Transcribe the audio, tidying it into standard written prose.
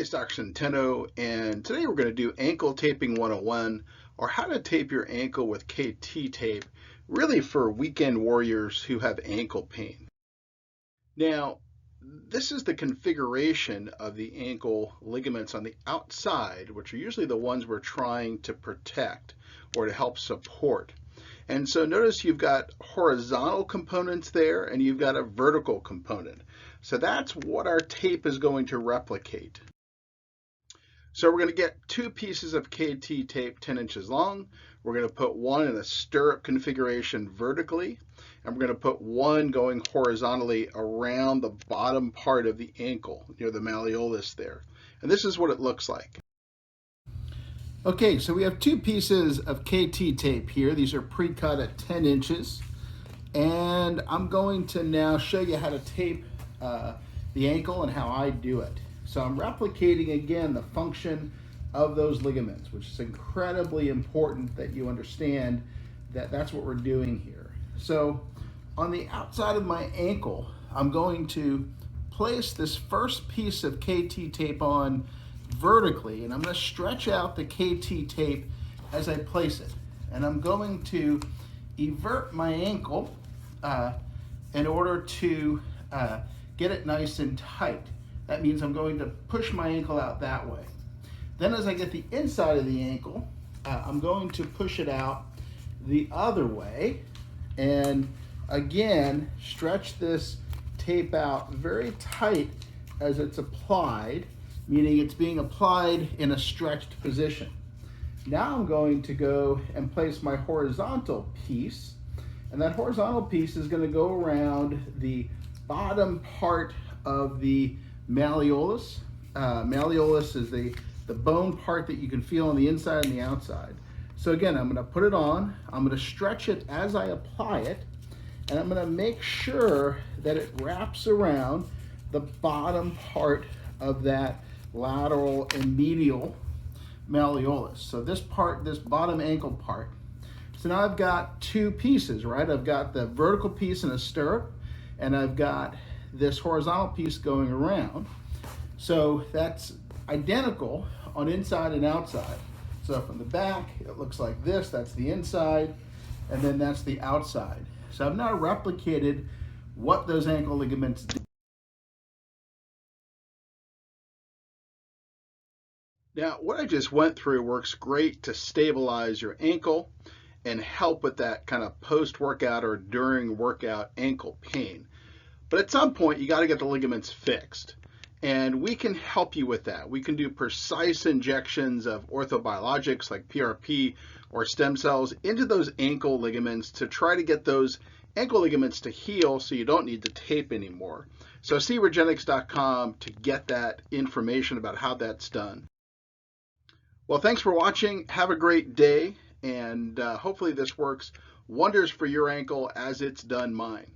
it's Dr. Centeno, and today we're going to do ankle taping 101, or how to tape your ankle with KT tape, really for weekend warriors who have ankle pain. Now, this is the configuration of the ankle ligaments on the outside, which are usually the ones we're trying to protect or to help support. And so notice you've got horizontal components there and you've got a vertical component. So that's what our tape is going to replicate. So we're going to get two pieces of KT tape 10 inches long. We're going to put one in a stirrup configuration vertically, and we're going to put one going horizontally around the bottom part of the ankle, near the malleolus there. And this is what it looks like. Okay, so we have two pieces of KT tape here. These are pre-cut at 10 inches. And I'm going to now show you how to tape the ankle and how I do it. So I'm replicating again the function of those ligaments, which is incredibly important that you understand that that's what we're doing here. So on the outside of my ankle, I'm going to place this first piece of KT tape on vertically, and I'm going to stretch out the KT tape as I place it. And I'm going to evert my ankle in order to get it nice and tight. That means I'm going to push my ankle out that way. Then as I get the inside of the ankle, I'm going to push it out the other way, and again stretch this tape out very tight as it's applied, meaning it's being applied in a stretched position. Now I'm going to go and place my horizontal piece, and that horizontal piece is going to go around the bottom part of the malleolus. Malleolus is the bone part that you can feel on the inside and the outside. So again, I'm going to put it on, I'm going to stretch it as I apply it, and I'm going to make sure that it wraps around the bottom part of that lateral and medial malleolus. So this part, this bottom ankle part. So now I've got two pieces, right? I've got the vertical piece in a stirrup, and I've got this horizontal piece going around. So that's identical on inside and outside. So from the back, it looks like this, that's the inside, and then that's the outside. So I've now replicated what those ankle ligaments do. Now, what I just went through works great to stabilize your ankle and help with that kind of post-workout or during workout ankle pain. But at some point, you got to get the ligaments fixed. And we can help you with that. We can do precise injections of orthobiologics like PRP or stem cells into those ankle ligaments to try to get those ankle ligaments to heal so you don't need to tape anymore. So see regenerative.com to get that information about how that's done. Well, thanks for watching. Have a great day, and hopefully this works wonders for your ankle as it's done mine.